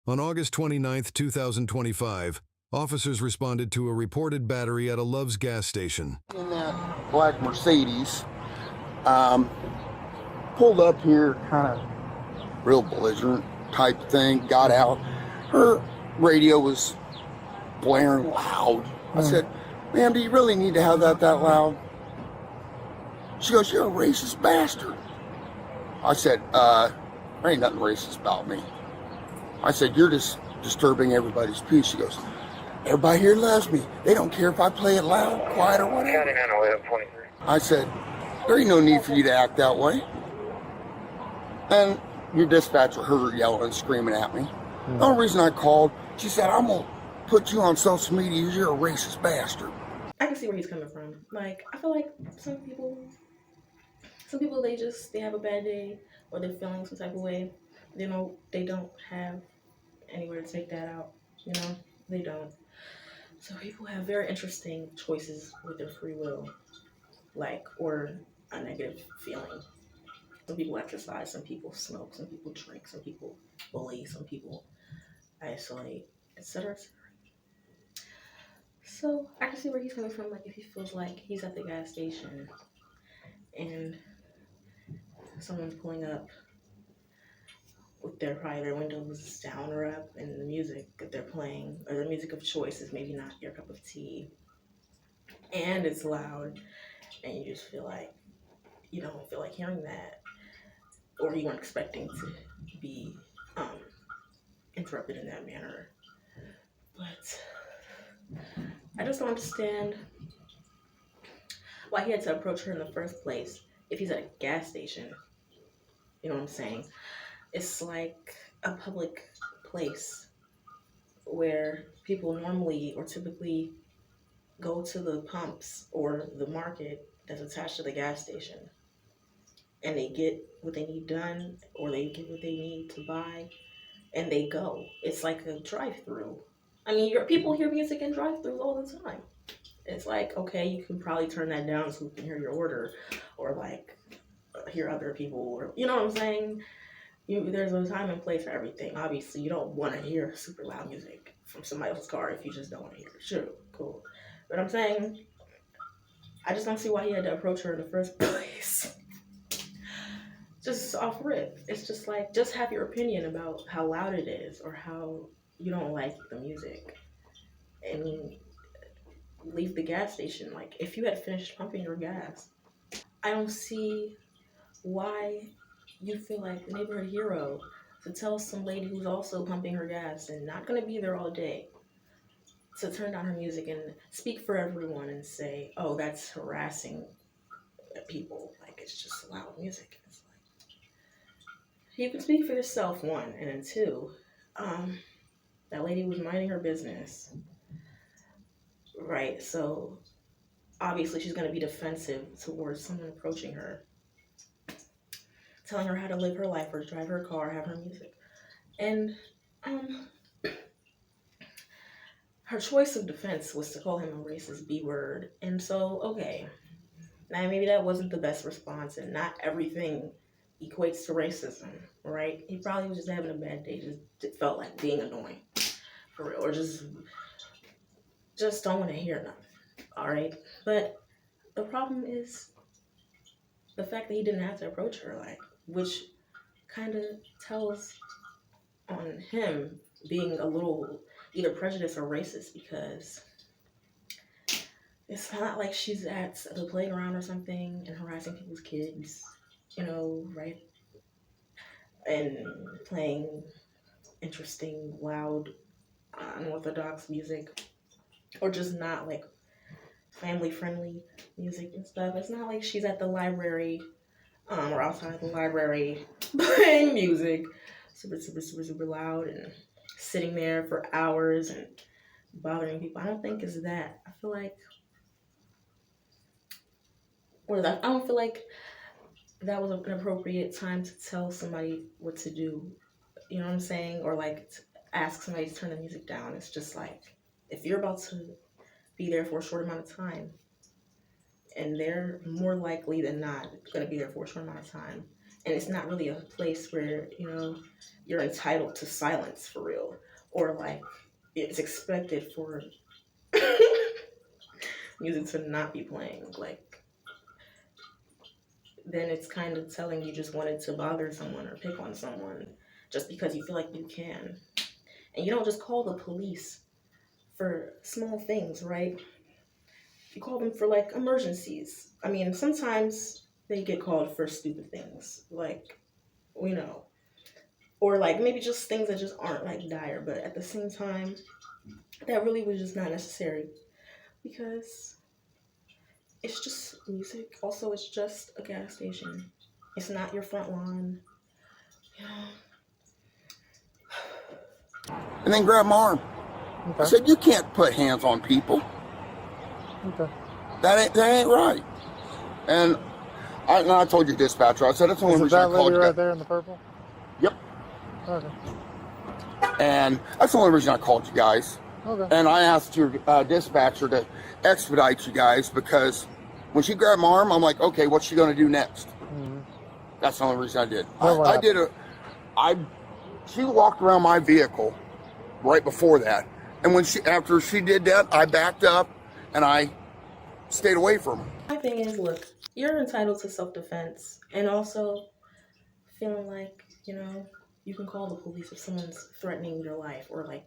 On August 29, 2025, officers responded to a reported battery at a Love's gas station. In that black Mercedes, pulled up here, kind of real belligerent type thing, got out. Her radio was blaring loud. I said, ma'am, do you really need to have that loud? She goes, you're a racist bastard. I said, there ain't nothing racist about me. I said, you're just disturbing everybody's peace. She goes, everybody here loves me. They don't care if I play it loud, quiet, or whatever. I said, there ain't no need for you to act that way. And your dispatcher heard her yelling and screaming at me. The only reason I called, she said, I'm going to put you on social media. You're a racist bastard. I can see where he's coming from. Like, I feel like some people, they have a bad day or they're feeling some type of way. They don't have anywhere to take that out. They don't. So people have very interesting choices with their free will, or a negative feeling. Some people exercise, some people smoke, some people drink, some people bully, some people isolate, etc., etc. So I can see where he's coming from. Like, if he feels like he's at the gas station and someone's pulling up with their windows down or up, and the music that they're playing, or the music of choice, is maybe not your cup of tea, and it's loud, and you just feel like you don't feel like hearing that, or you weren't expecting to be interrupted in that manner. But I just don't understand why he had to approach her in the first place if he's at a gas station. You know what I'm saying? It's like a public place where people normally or typically go to the pumps or the market that's attached to the gas station, and they get what they need done, or they get what they need to buy, and they go. It's like a drive-through. I mean, people hear music in drive-throughs all the time. It's like, okay, you can probably turn that down so we can hear your order, or like hear other people, or you know what I'm saying? There's a time and place for everything. Obviously, you don't want to hear super loud music from somebody else's car if you just don't want to hear it. Sure, cool. But I'm saying, I just don't see why he had to approach her in the first place. Just off rip. It's just like, just have your opinion about how loud it is or how you don't like the music. I mean, leave the gas station. Like, if you had finished pumping your gas, I don't see why you feel like the neighborhood hero to tell some lady who's also pumping her gas and not going to be there all day to turn down her music and speak for everyone and say, oh, that's harassing people. Like, it's just loud music. It's like, you can speak for yourself, one, and then two, that lady was minding her business, right? So obviously she's going to be defensive towards someone approaching her, telling her how to live her life or drive her car, have her music. And her choice of defense was to call him a racist B-word. And so, okay, now maybe that wasn't the best response, and not everything equates to racism, right? He probably was just having a bad day, just felt like being annoying, for real, or just don't want to hear nothing, all right? But the problem is the fact that he didn't have to approach her, like, which kind of tells on him being a little either prejudiced or racist, because it's not like she's at the playground or something and harassing people's kids, right? And playing interesting, loud, unorthodox music, or just not like family-friendly music and stuff. It's not like she's at the library or outside the library playing music super, super, super, super loud and sitting there for hours and bothering people. I don't think it's that. I feel like, I don't feel like that was an appropriate time to tell somebody what to do. You know what I'm saying? Or like to ask somebody to turn the music down. It's just like, if you're about to be there for a short amount of time, and they're more likely than not going to be there for a short amount of time, And it's not really a place where, you're entitled to silence for real. Or like it's expected for music to not be playing. Like then it's kind of telling you just wanted to bother someone or pick on someone just because you feel like you can. And you don't just call the police for small things, right? You call them for like emergencies. I mean, sometimes they get called for stupid things, like, you know, or like maybe just things that just aren't like dire, but at the same time, that really was just not necessary because it's just music. Also, it's just a gas station. It's not your front lawn. You know, And then grabbed my arm. I Okay. said, you can't put hands on people. Okay. That ain't right. And I told you, dispatcher, I said, that's the only Is it reason I that called lady you. right there in the purple? Yep. Okay. And that's the only reason I called you guys. Okay. And I asked your dispatcher to expedite you guys because when she grabbed my arm, I'm like, okay, what's she going to do next? Mm-hmm. That's the only reason I did. Well, what She walked around my vehicle right before that. And after she did that, I backed up and I stayed away from her. my thing is, look, you're entitled to self-defense, and also feeling like you can call the police if someone's threatening your life or like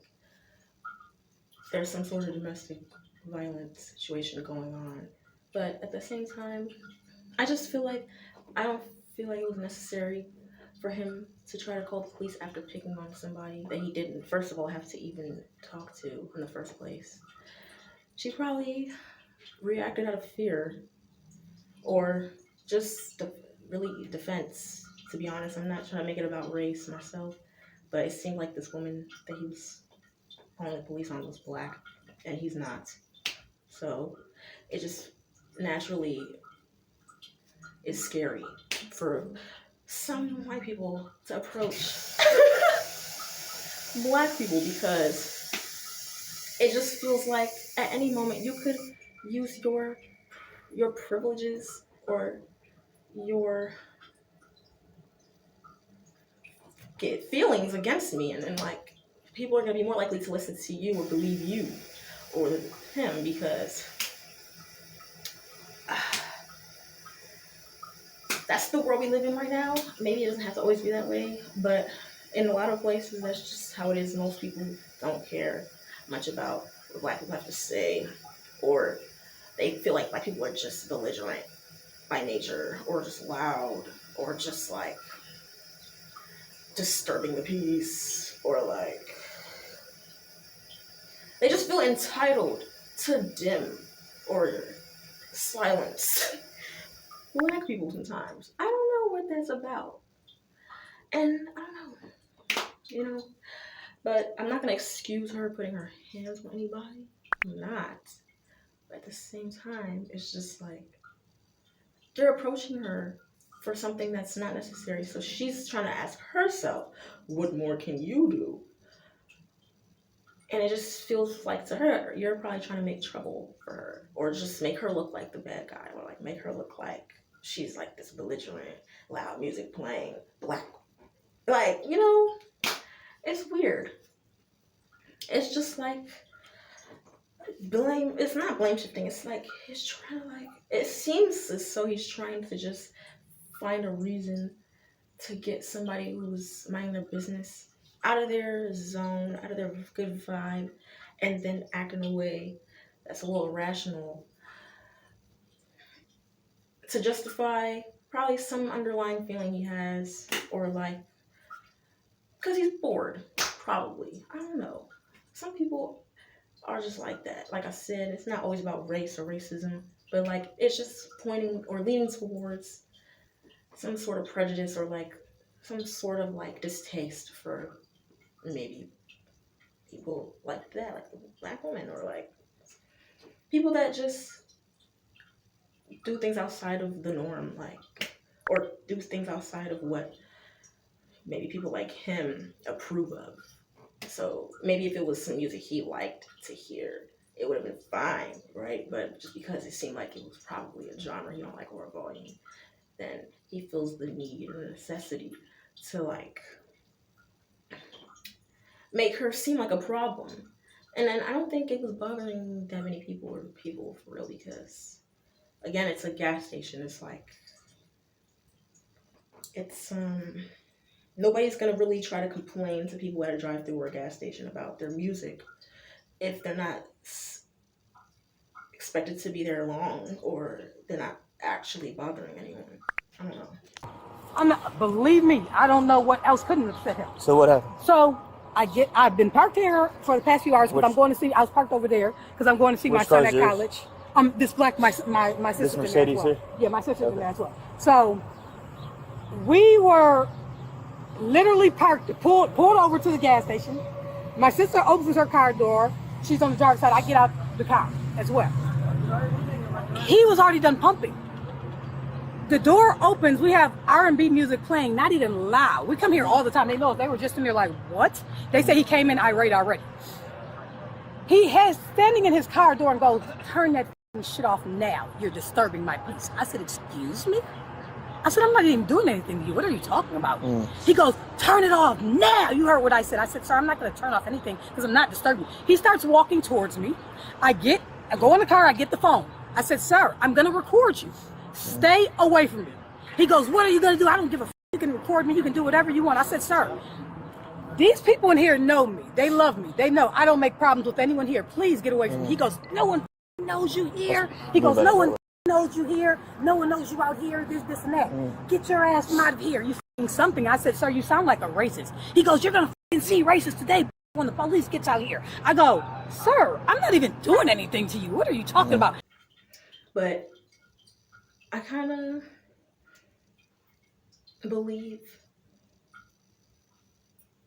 there's some sort of domestic violence situation going on. But at the same time, I just feel like I don't feel like it was necessary for him to try to call the police after picking on somebody that he didn't, first of all, have to even talk to in the first place. She probably reacted out of fear or just really defense. To be honest, I'm not trying to make it about race myself, but it seemed like this woman that he was calling the police on was black, and he's not. So it just naturally is scary for some white people to approach black people because it just feels like at any moment you could use your privileges or your get feelings against me, and then like people are gonna be more likely to listen to you or believe you or him because that's the world we live in right now. Maybe it doesn't have to always be that way, but in a lot of places that's just how it is. Most people don't care much about what black people have to say, or they feel like black people are just belligerent by nature or just loud or just like disturbing the peace, or like they just feel entitled to dim or silence black people sometimes. I don't know what that's about. And I don't know, but I'm not gonna excuse her putting her hands on anybody. I'm not. But at the same time, it's just like they're approaching her for something that's not necessary. So she's trying to ask herself, what more can you do? And it just feels like to her, you're probably trying to make trouble for her, or just make her look like the bad guy, or like make her look like she's like this belligerent, loud music playing, black. Like, it's weird. It's just like blame. It's not blame shifting. It's like he's trying to like. It seems as though he's trying to just find a reason to get somebody who's minding their business out of their zone, out of their good vibe, and then act in a way that's a little irrational to justify probably some underlying feeling he has, or like because he's bored, probably. I don't know. Some people are just like that. Like I said, it's not always about race or racism, but like it's just pointing or leaning towards some sort of prejudice or like some sort of like distaste for maybe people like that, like the black woman, or like people that just do things outside of the norm, like, or do things outside of what maybe people like him approve of. So maybe if it was some music he liked to hear, it would have been fine, right? But just because it seemed like it was probably a genre he don't like or a volume, then he feels the need and the necessity to like make her seem like a problem. And then I don't think it was bothering that many people for real, because again, it's a gas station. It's like it's nobody's gonna really try to complain to people at a drive-through or a gas station about their music if they're not expected to be there long, or they're not actually bothering anyone. I don't know. I'm not, believe me, I don't know what else couldn't upset him. So what happened? So I've been parked here for the past few hours, but I'm going to see, I was parked over there because I'm going to see my son at college. This black, my sister's This in there as Mercedes well. here? Yeah, my sister's in there as well. So we were literally parked, pulled over to the gas station. My sister opens her car door. She's on the driver's side. I get out the car as well. He was already done pumping. The door opens, we have R&B music playing, not even loud. We come here all the time. They know if they were just in there like, what? They say he came in irate already. He has standing in his car door and goes, turn that shit off now. You're disturbing my peace. I said, excuse me? I said, I'm not even doing anything to you. What are you talking about? He goes, turn it off now. You heard what I said. I said, sir, I'm not going to turn off anything because I'm not disturbing you. He starts walking towards me. I go in the car, I get the phone. I said, sir, I'm going to record you. Stay away from me. He goes, what are you going to do? I don't give a f***. You can record me. You can do whatever you want. I said, sir, these people in here know me. They love me. They know I don't make problems with anyone here. Please get away from me. He goes, no one knows you here. He goes, no one knows you here. No one knows you out here. This and that. Get your ass from out of here. You f***ing something. I said, sir, you sound like a racist. He goes, you're going to f***ing see racists today when the police gets out here. I go, sir, I'm not even doing anything to you. What are you talking about? But I kind of believe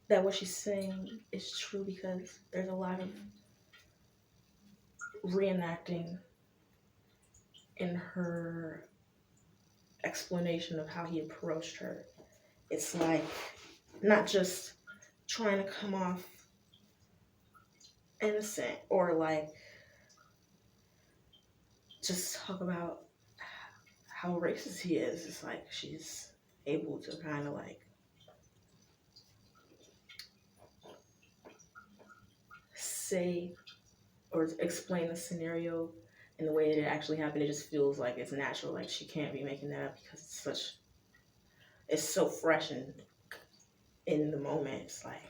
that what she's saying is true, because there's a lot of reenacting in her explanation of how he approached her. It's like not just trying to come off innocent or like just talk about how racist he is. It's like she's able to kind of like say or explain the scenario in the way that it actually happened. It just feels like it's natural. Like she can't be making that up because it's so fresh and in the moment. It's like,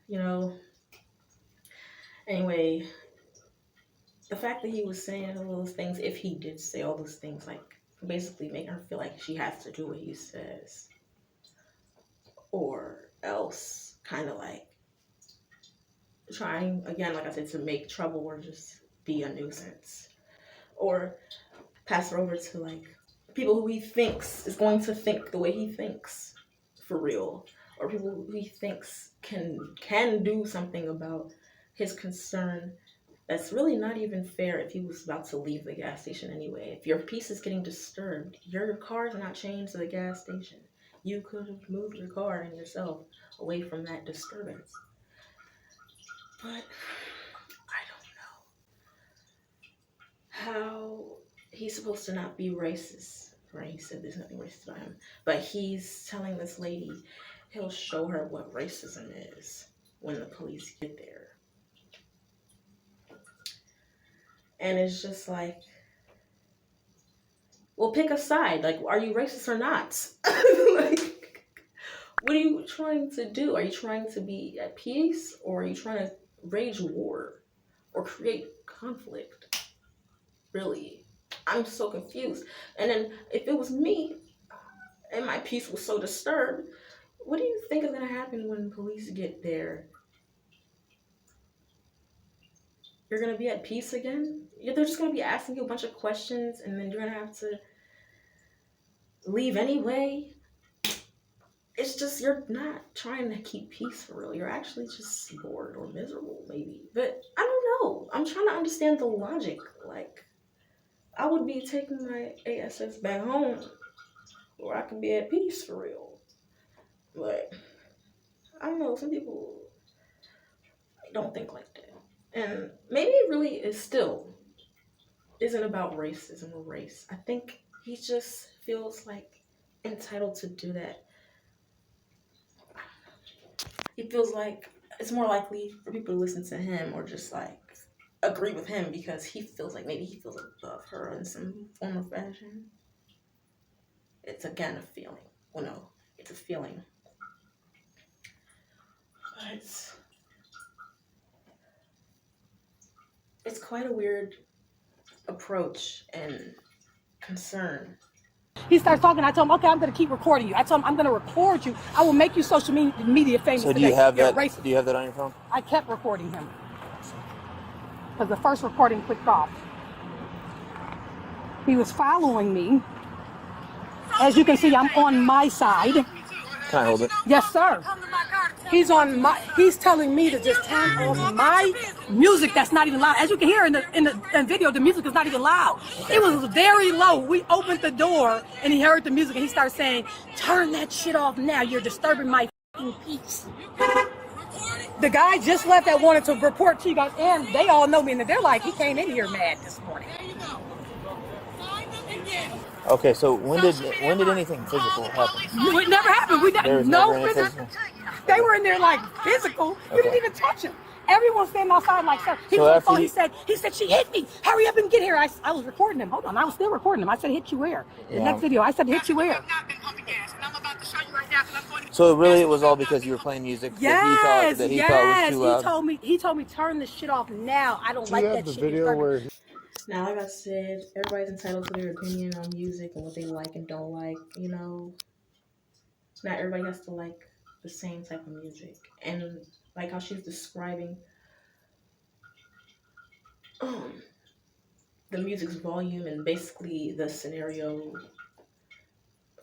you know. Anyway, the fact that he was saying all those things, if he did say all those things, like basically making her feel like she has to do what he says, or else kind of like trying, again, like I said, to make trouble or just be a nuisance, or pass her over to like people who he thinks is going to think the way he thinks for real, or people who he thinks can do something about his concern. That's really not even fair if he was about to leave the gas station anyway. If your peace is getting disturbed, your car's not chained to the gas station. You could have moved your car and yourself away from that disturbance. But I don't know how he's supposed to not be racist, right? He said there's nothing racist about him. But he's telling this lady he'll show her what racism is when the police get there. And it's just like, well, pick a side. Like, are you racist or not? Like, what are you trying to do? Are you trying to be at peace, or are you trying to wage war or create conflict? Really, I'm so confused. And then if it was me and my peace was so disturbed, what do you think is going to happen when police get there? You're going to be at peace again? They're just going to be asking you a bunch of questions, and then you're going to have to leave anyway. It's just, you're not trying to keep peace for real. You're actually just bored or miserable, maybe. But I don't know. I'm trying to understand the logic. Like, I would be taking my ASS back home where I can be at peace for real. But I don't know. Some people don't think like that. And maybe it really is still isn't about racism or race. I think he just feels like entitled to do that. He feels like it's more likely for people to listen to him or just like agree with him because he feels like maybe he feels above her in some form or fashion. It's again a feeling. Well, no, it's a feeling. But it's quite a weird approach and concern. He starts talking. I told him, okay, I'm going to keep recording you. I told him, I'm going to record you. I will make you social media famous. So do today. you have You're that? racist. Do you have that on your phone? I kept recording him because the first recording clicked off. He was following me. As you can see, I'm on my side. Can I hold it? Yes, sir. He's telling me to just turn off my music that's not even loud. As you can hear in the video, the music is not even loud. It was very low. We opened the door and he heard the music and he started saying, turn that shit off now. You're disturbing my fucking peace. The guy just left that wanted to report to you guys, and they all know me, and they're like, he came in here mad this morning. Okay, so when did anything physical happen? It never happened. There was No never any physical. physical. They were in there like physical. You didn't even touch him. Everyone's standing outside like, sir. He So was on the after phone. you- He said, she hit me. Hurry up and get here. I was recording him. Hold on. I was still recording him. I said, hit you where? The Yeah. next video, I said, hit you where? So really, it was all because you were playing music Yes, that he thought was too loud. He told me, turn this shit off now. I don't Do like you have that the shit. video where Now, like I said, everybody's entitled to their opinion on music and what they like and don't like. You know, not everybody has to like the same type of music. And like how she's describing the music's volume and basically the scenario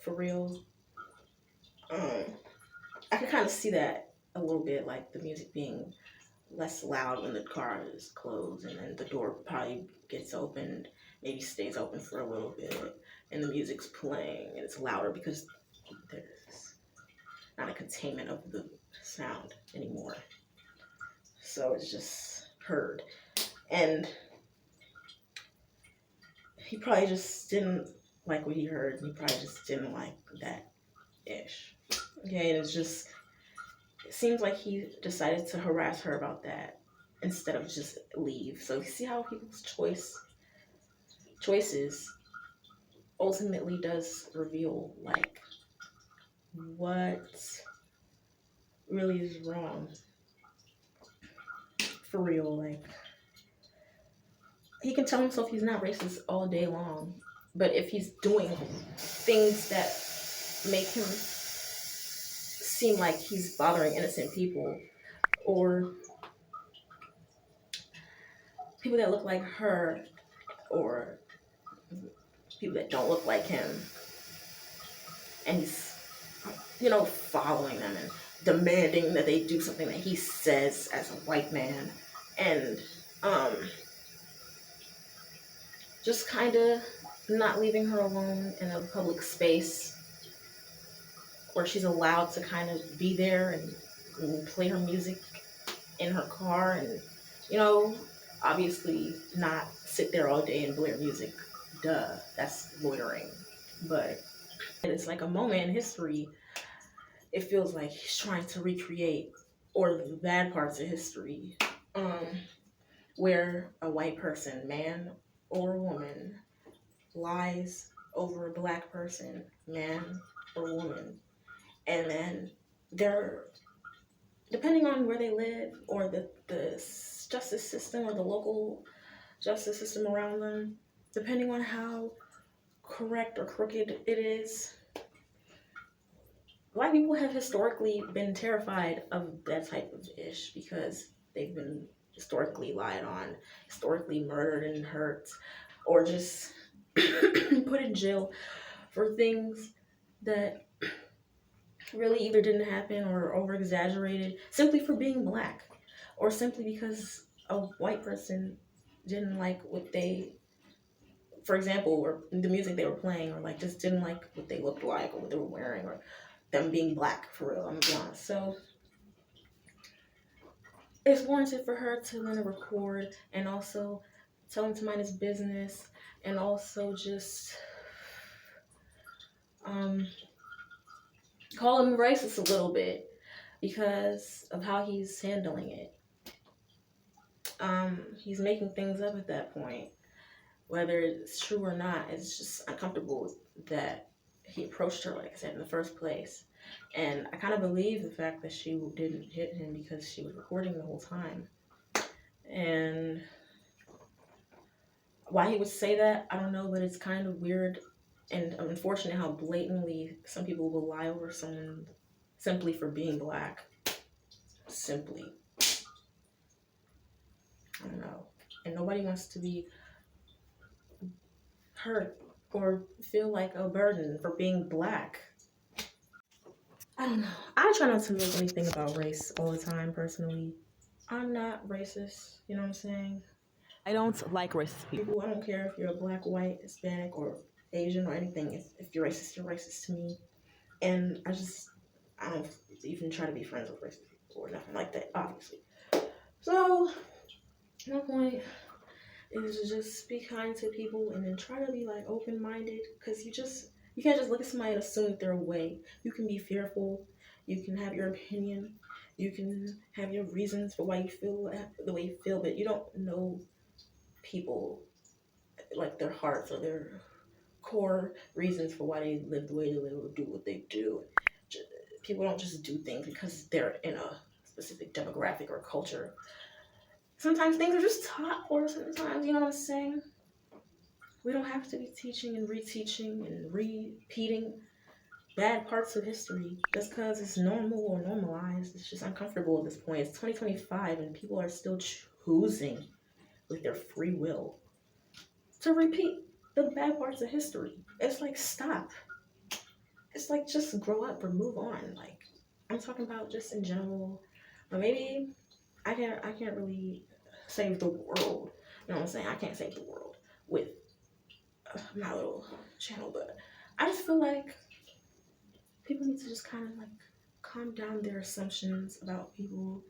for real. I can kind of see that a little bit, like the music being less loud when the car is closed and then the door probably gets opened, maybe stays open for a little bit, and the music's playing and it's louder because there's not a containment of the sound anymore. So it's just heard. And he probably just didn't like what he heard. He probably just didn't like that ish. Okay, and it seems like he decided to harass her about that instead of just leave. So you see how people's choices ultimately does reveal like what really is wrong. For real, like he can tell himself he's not racist all day long, but if he's doing things that make him seem like he's bothering innocent people or people that look like her or people that don't look like him, and he's following them and demanding that they do something that he says as a white man, and just kind of not leaving her alone in a public space where she's allowed to kind of be there and play her music in her car and obviously not sit there all day and blare music. Duh, that's loitering. But it's like a moment in history. It feels like he's trying to recreate, or the bad parts of history, where a white person, man or woman, lies over a black person, man or woman, and then they're, depending on where they live or the justice system or the local justice system around them, depending on how correct or crooked it is, Black people have historically been terrified of that type of ish because they've been historically lied on, historically murdered and hurt, or just put in jail for things that really either didn't happen or over exaggerated simply for being black, or simply because a white person didn't like what they, for example, or the music they were playing, or like just didn't like what they looked like or what they were wearing, or them being black, for real, I'm gonna be honest. So it's warranted for her to want to record and also tell him to mind his business, and also just call him racist a little bit because of how he's handling it. He's making things up at that point. Whether it's true or not, it's just uncomfortable that he approached her like I said in the first place. And I kind of believe the fact that she didn't hit him because she was recording the whole time. And why he would say that, I don't know, but it's kind of weird and unfortunate how blatantly some people will lie over someone simply for being black. Simply. I don't know. And nobody wants to be hurt or feel like a burden for being black. I don't know. I try not to make anything about race all the time, personally. I'm not racist, you know what I'm saying? I don't like racist people. I don't care if you're a black, white, Hispanic, or Asian or anything. If you're racist to me. And I don't even try to be friends with racist people or nothing like that, obviously. So, my point is to just be kind to people and then try to be like open-minded, because you can't just look at somebody and assume that they're away. You can be fearful, you can have your opinion, you can have your reasons for why you feel the way you feel, but you don't know people, like their hearts or their core reasons for why they live the way they live or do what they do. People don't just do things because they're in a specific demographic or culture. Sometimes things are just taught, or sometimes, you know what I'm saying? We don't have to be teaching and reteaching and repeating bad parts of history just because it's normal or normalized. It's just uncomfortable at this point. It's 2025 and people are still choosing with their free will to repeat the bad parts of history. It's like, stop. It's like, just grow up or move on. Like, I'm talking about just in general. Or maybe I can't really save the world. You know what I'm saying? I can't save the world with my little channel, but I just feel like people need to just kind of like calm down their assumptions about people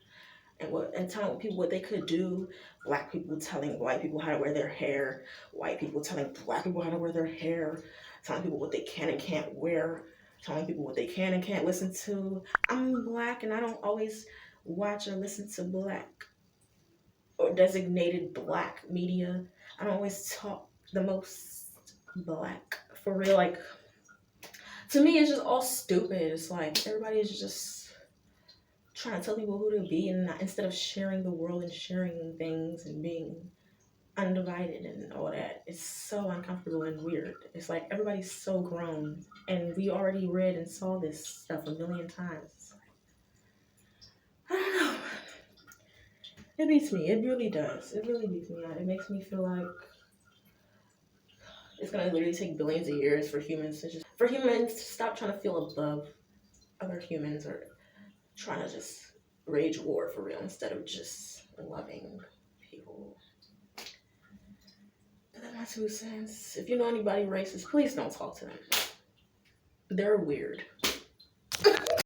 and telling people what they could do. Black people telling white people how to wear their hair, white people telling black people how to wear their hair, telling people what they can and can't wear, telling people what they can and can't listen to. I'm black and I don't always watch or listen to black or designated black media. I don't always talk the most black for real. Like, to me, it's just all stupid. It's like everybody is just trying to tell people who to be, and instead of sharing the world and sharing things and being undivided and all that. It's so uncomfortable and weird. It's like everybody's so grown, and we already read and saw this stuff a million times. It's like, I don't know. It beats me. It really does. It really beats me out. It makes me feel like it's gonna literally take billions of years for humans to stop trying to feel above other humans or trying to just rage war for real instead of just loving people. But that's my 2 cents. If you know anybody racist, please don't talk to them. They're weird.